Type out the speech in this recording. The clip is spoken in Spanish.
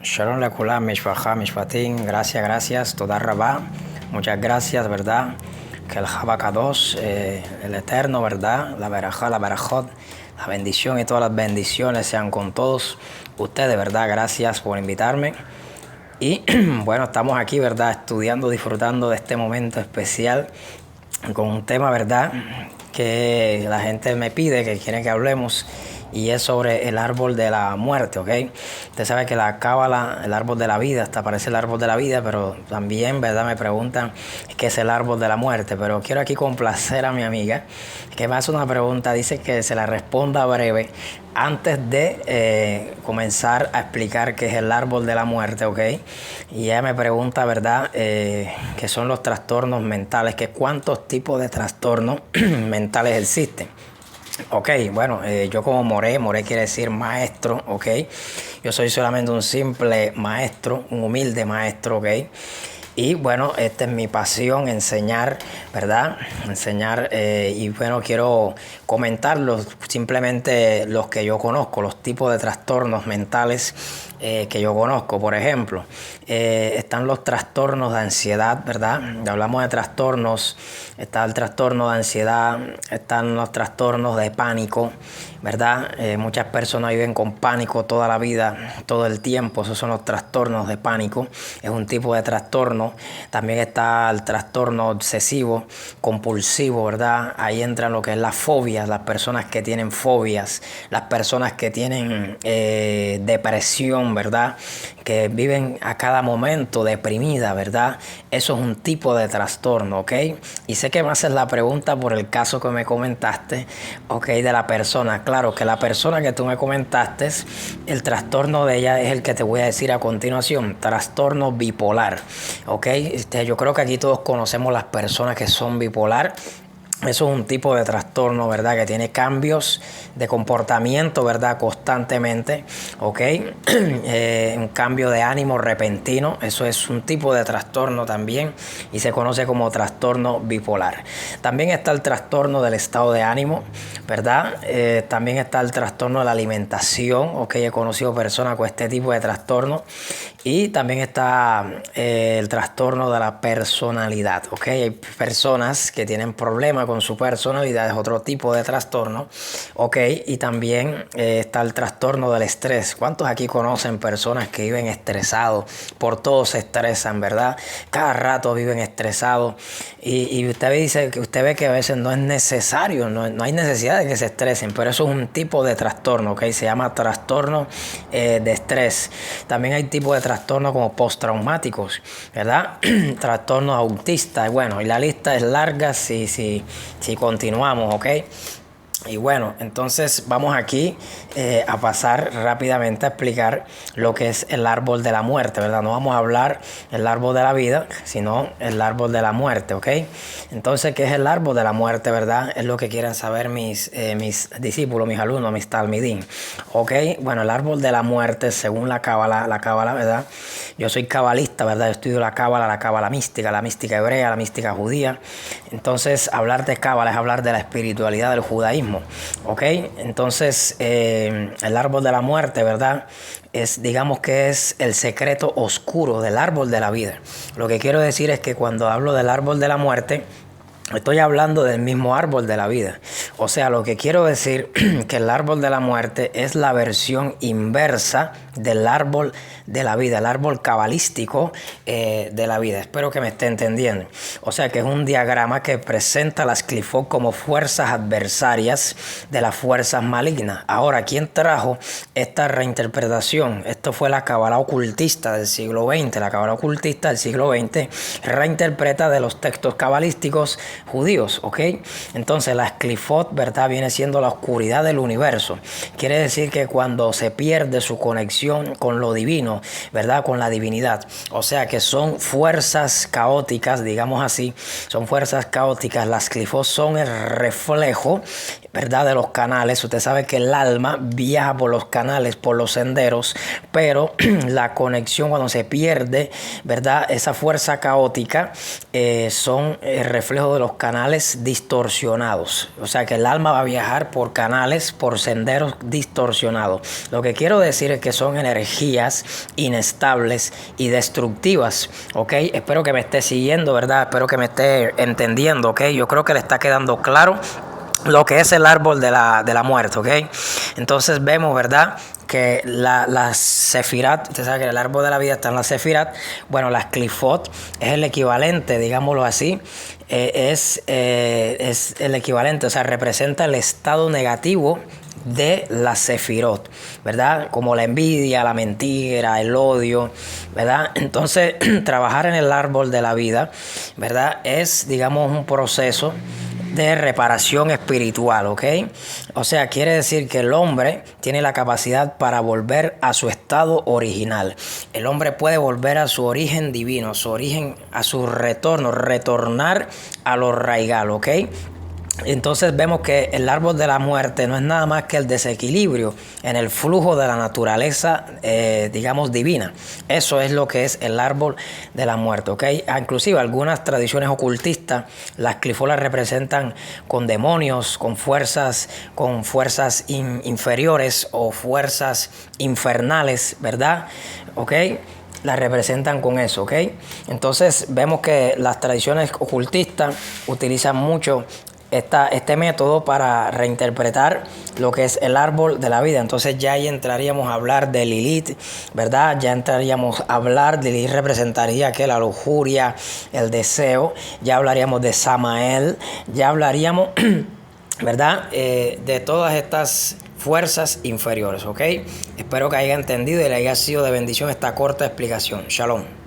Shalom Lekulam, Mishpacha, Mishpatim, gracias, Toda Rabá, muchas gracias, ¿verdad? Que el Jabakados, el Eterno, ¿verdad? La Berajá, la Berajot, la bendición y todas las bendiciones sean con todos ustedes, ¿verdad? Gracias por invitarme. Y bueno, estamos aquí, ¿verdad? Estudiando, disfrutando de este momento especial con un tema, ¿verdad? Que la gente me pide, que quiere que hablemos. Y es sobre el árbol de la muerte, ¿ok? Usted sabe que la cábala, el árbol de la vida, hasta parece el árbol de la vida, pero también, ¿verdad? Me preguntan qué es el árbol de la muerte. Pero quiero aquí complacer a mi amiga, que me hace una pregunta, dice que se la responda breve antes de comenzar a explicar qué es el árbol de la muerte, ¿ok? Y ella me pregunta, ¿verdad? ¿Qué son los trastornos mentales? ¿Que cuántos tipos de trastornos mentales existen? Ok, bueno, yo como Moré quiere decir maestro, ok. Yo soy solamente un simple maestro, un humilde maestro, ok. Y bueno, esta es mi pasión, enseñar, ¿verdad? Enseñar y bueno, quiero comentarlos simplemente los que yo conozco, los tipos de trastornos mentales que yo conozco. Por ejemplo, están los trastornos de ansiedad, ¿verdad? Hablamos de trastornos, está el trastorno de ansiedad, están los trastornos de pánico, ¿verdad? Muchas personas viven con pánico toda la vida, todo el tiempo. Esos son los trastornos de pánico. Es un tipo de trastorno. También está el trastorno obsesivo, compulsivo, ¿verdad? Ahí entran lo que es las fobias, las personas que tienen fobias, las personas que tienen depresión, ¿verdad? Que viven a cada momento deprimida, ¿verdad? Eso es un tipo de trastorno, ¿ok? Y sé que me haces la pregunta por el caso que me comentaste, ¿ok? De la persona. Claro que la persona que tú me comentaste, el trastorno de ella es el que te voy a decir a continuación, trastorno bipolar, ¿ok? Yo creo que aquí todos conocemos las personas que son bipolar. Eso es un tipo de trastorno, ¿verdad? Que tiene cambios de comportamiento, ¿verdad? Constantemente, ¿ok? Un cambio de ánimo repentino. Eso es un tipo de trastorno también y se conoce como trastorno bipolar. También está el trastorno del estado de ánimo, ¿verdad? También está el trastorno de la alimentación, ¿ok? He conocido personas con este tipo de trastorno. Y también está el trastorno de la personalidad, ¿ok? Hay personas que tienen problemas con su personalidad, es otro tipo de trastorno, ¿ok? Y también está el trastorno del estrés. ¿Cuántos aquí conocen personas que viven estresados? Por todo se estresan, ¿verdad? Cada rato viven estresados. Y usted dice que usted ve que a veces no es necesario, no hay necesidad de que se estresen, pero eso es un tipo de trastorno, ¿ok? Se llama trastorno de estrés. También hay tipos de trastornos como postraumáticos, ¿verdad? Trastornos autistas, bueno, y la lista es larga si continuamos, ¿ok? Y bueno, entonces vamos aquí a pasar rápidamente a explicar lo que es el árbol de la muerte, ¿verdad? No vamos a hablar del árbol de la vida, sino el árbol de la muerte, ¿ok? Entonces, ¿qué es el árbol de la muerte, verdad? Es lo que quieren saber mis discípulos, mis alumnos, mis talmidín, ¿ok? Bueno, el árbol de la muerte, según la cábala, ¿verdad? Yo soy cabalista, ¿verdad? Yo estudio la cábala mística, la mística hebrea, la mística judía. Entonces, hablar de cábala es hablar de la espiritualidad del judaísmo. Ok, entonces el árbol de la muerte, ¿verdad? Digamos que es el secreto oscuro del árbol de la vida. Lo que quiero decir es que cuando hablo del árbol de la muerte, estoy hablando del mismo árbol de la vida. O sea, lo que quiero decir que el árbol de la muerte es la versión inversa del árbol de la vida, el árbol cabalístico de la vida. Espero que me esté entendiendo. O sea, que es un diagrama que presenta las Clifot como fuerzas adversarias de las fuerzas malignas. Ahora, ¿quién trajo esta reinterpretación? Esto fue la cábala ocultista del siglo XX. La cábala ocultista del siglo XX reinterpreta de los textos cabalísticos judíos, ¿ok? Entonces las Clifot, ¿verdad? Viene siendo la oscuridad del universo. Quiere decir que cuando se pierde su conexión con lo divino, ¿verdad? Con la divinidad. O sea que son fuerzas caóticas, digamos así, son fuerzas caóticas. Las Clifot son el reflejo ¿verdad? De los canales. Usted sabe que el alma viaja por los canales, por los senderos, pero la conexión cuando se pierde, ¿verdad? Esa fuerza caótica son el reflejo de los canales distorsionados. O sea que el alma va a viajar por canales, por senderos distorsionados. Lo que quiero decir es que son energías inestables y destructivas, ¿ok? Espero que me esté siguiendo, ¿verdad? Espero que me esté entendiendo, ¿ok? Yo creo que le está quedando claro lo que es el árbol de la muerte, ¿ok? Entonces vemos, ¿verdad?, que la Sefirat, usted sabe que el árbol de la vida está en la Sefirat. Bueno, las Clifot es el equivalente, digámoslo así, es el equivalente, o sea, representa el estado negativo de la Sefirot, ¿verdad? Como la envidia, la mentira, el odio, ¿verdad? Entonces, trabajar en el árbol de la vida, ¿verdad?, es, digamos, un proceso de reparación espiritual, ¿ok? O sea, quiere decir que el hombre tiene la capacidad para volver a su estado original. El hombre puede volver a su origen divino, su origen, a su retorno, retornar a lo raigal, ¿ok? Entonces vemos que el árbol de la muerte no es nada más que el desequilibrio en el flujo de la naturaleza, digamos, divina. Eso es lo que es el árbol de la muerte, ¿ok? Inclusive algunas tradiciones ocultistas, las clifolas representan con demonios, con fuerzas inferiores o fuerzas infernales, ¿verdad? ¿Ok? Las representan con eso, ¿ok? Entonces vemos que las tradiciones ocultistas utilizan mucho este método para reinterpretar lo que es el árbol de la vida. Entonces ya ahí entraríamos a hablar de Lilith, ¿verdad? Ya entraríamos a hablar de Lilith, representaría que la lujuria, el deseo. Ya hablaríamos de Samael, ya hablaríamos ¿verdad? De todas estas fuerzas inferiores, ¿ok? Espero que haya entendido y le haya sido de bendición esta corta explicación. Shalom.